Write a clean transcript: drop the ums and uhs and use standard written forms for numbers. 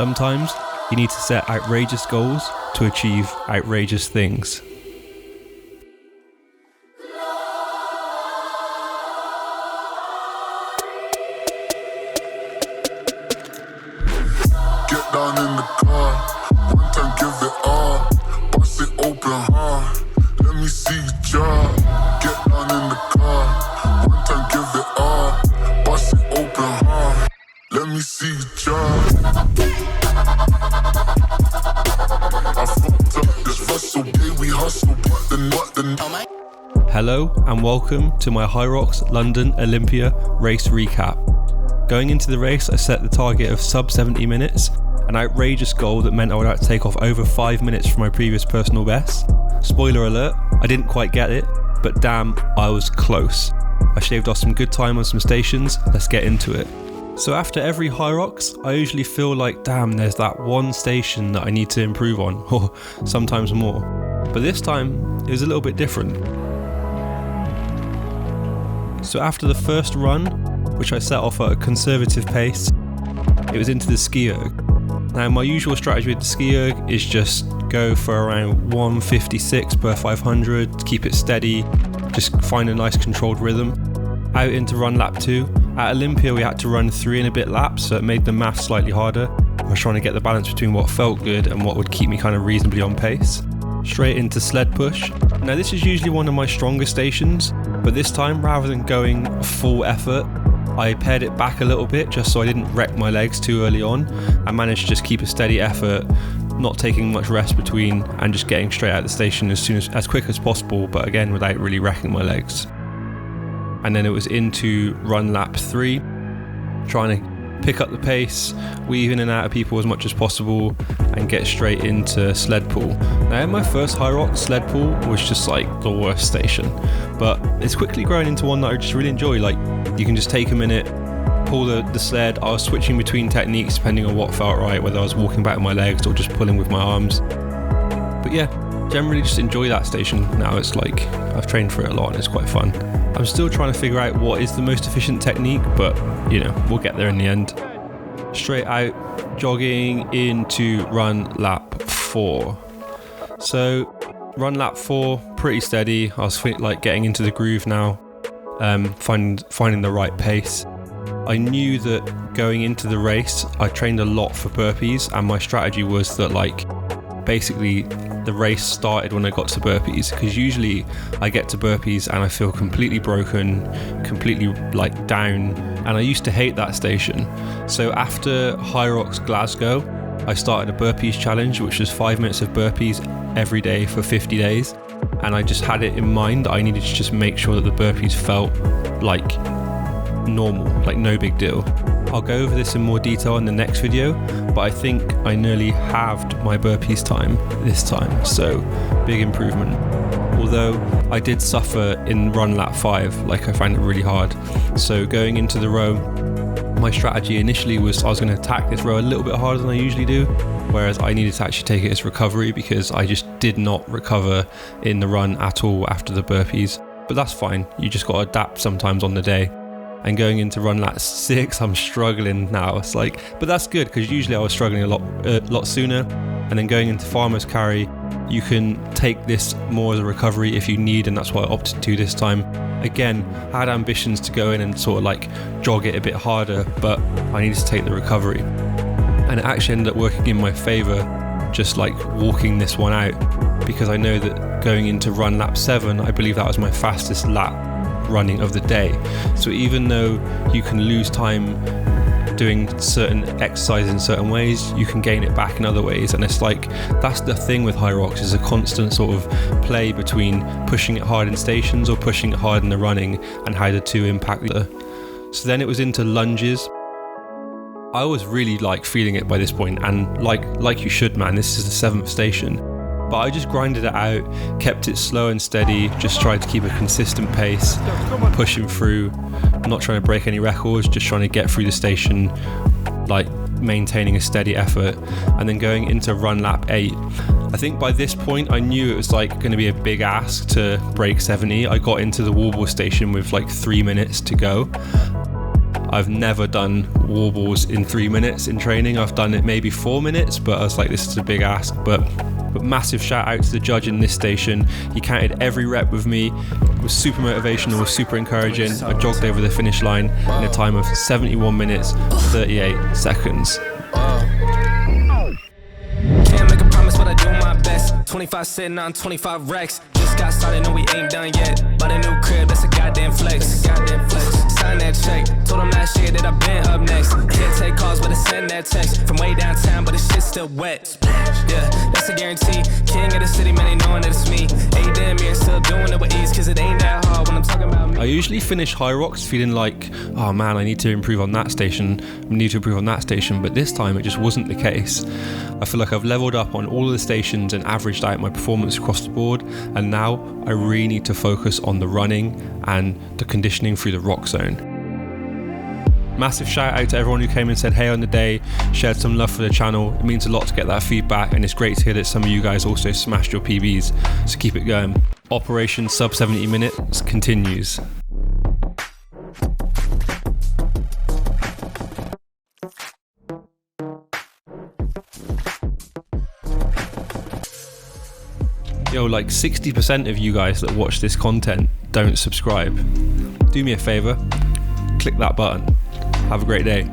Sometimes you need to set outrageous goals to achieve outrageous things. Get down in the car, one time give it all, bust it open hard, let me see you drop. Get down in the car, one time give it all, bust it open hard, let me see you drop. I fucked up this Russell, yeah, we hustle, but the Hello and welcome to my HYROX London Olympia race recap. Going into the race, I set the target of sub 70 minutes, an outrageous goal that meant I would have to take off over 5 minutes from my previous personal best. Spoiler alert, I didn't quite get it, but damn, I was close. I shaved off some good time on some stations, let's get into it. So after every HYROX, I usually feel like, damn, there's that one station that I need to improve on, or sometimes more. But this time, it was a little bit different. So after the first run, which I set off at a conservative pace, it was into the Ski Erg. Now my usual strategy with the Ski Erg is just go for around 156 per 500, keep it steady, just find a nice controlled rhythm. Out into run lap 2. At Olympia we had to run 3 and a bit laps, so it made the math slightly harder. I was trying to get the balance between what felt good and what would keep me kind of reasonably on pace. Straight into Sled Push. Now this is usually one of my stronger stations, but this time rather than going full effort, I pared it back a little bit just so I didn't wreck my legs too early on. I managed to just keep a steady effort, not taking much rest between, and just getting straight out of the station as quick as possible, but again without really wrecking my legs. And then it was into run lap 3, trying to pick up the pace, weave in and out of people as much as possible, and get straight into Sled Pull. Now my first HYROX Sled Pull was just like the worst station, but it's quickly grown into one that I just really enjoy. Like, you can just take a minute, pull the sled. I was switching between techniques depending on what felt right, whether I was walking back with my legs or just pulling with my arms. But yeah, generally just enjoy that station now. It's like, I've trained for it a lot and it's quite fun. I'm still trying to figure out what is the most efficient technique, but you know, we'll get there in the end. Straight out, jogging into run lap 4. So run lap 4, pretty steady. I was like getting into the groove now, finding the right pace. I knew that going into the race, I trained a lot for burpees, and my strategy was that like basically the race started when I got to burpees, because usually I get to burpees and I feel completely broken, completely like down, and I used to hate that station. So after HYROX Glasgow, I started a burpees challenge, which was 5 minutes of burpees every day for 50 days, and I just had it in mind that I needed to just make sure that the burpees felt like normal, like no big deal. I'll go over this in more detail in the next video, but I think I nearly halved my burpees time this time, so big improvement. Although I did suffer in run lap 5, like I found it really hard. So going into the row, my strategy initially was I was going to attack this row a little bit harder than I usually do, whereas I needed to actually take it as recovery because I just did not recover in the run at all after the burpees. But that's fine, you just got to adapt sometimes on the day. And going into run lap 6, I'm struggling now. It's like, but that's good because usually I was struggling a lot sooner. And then going into farmer's carry, you can take this more as a recovery if you need, and that's what I opted to this time. Again, I had ambitions to go in and sort of like jog it a bit harder, but I needed to take the recovery. And it actually ended up working in my favour, just like walking this one out, because I know that going into run lap 7, I believe that was my fastest lap running of the day. So even though you can lose time doing certain exercises in certain ways, you can gain it back in other ways. And it's like, that's the thing with HYROX, is a constant sort of play between pushing it hard in stations or pushing it hard in the running, and how the two impact the. So then it was into lunges. I was really like feeling it by this point, and like you should, man, this is the 7th station. But I just grinded it out, kept it slow and steady, just tried to keep a consistent pace, pushing through, not trying to break any records, just trying to get through the station, like maintaining a steady effort. And then going into run lap 8, I think by this point I knew it was like going to be a big ask to break 70. I got into the Warble station with like 3 minutes to go. I've never done wall balls in 3 minutes in training. I've done it maybe 4 minutes, but I was like, this is a big ask. But massive shout out to the judge in this station. He counted every rep with me. It was super motivational, was super encouraging. I jogged over the finish line in a time of 71 minutes, 38 seconds. Can't make a promise, but I do my best. 25 sitting on 25 racks. Just got started, no we ain't done yet. Bought a new crib, that's a goddamn flex. Sign that check, told him last year that I've been up next. Can't take calls, but I send that text from way downtown, but the shit's still wet. Yeah, that's a guarantee. King of the city, man, they knowing that it's me. Damn, you're still doing it with ease, cause it ain't that hard when I'm talking about me. I usually finish HYROX feeling like, oh man, I need to improve on that station, but this time it just wasn't the case. I feel like I've leveled up on all of the stations and averaged out my performance across the board, and now I really need to focus on the running and the conditioning through the rock zone. Massive shout out to everyone who came and said hey on the day, shared some love for the channel. It means a lot to get that feedback, and it's great to hear that some of you guys also smashed your PBs, so keep it going. Operation sub 70 minutes continues. Yo, like 60% of you guys that watch this content don't subscribe. Do me a favor, click that button. Have a great day.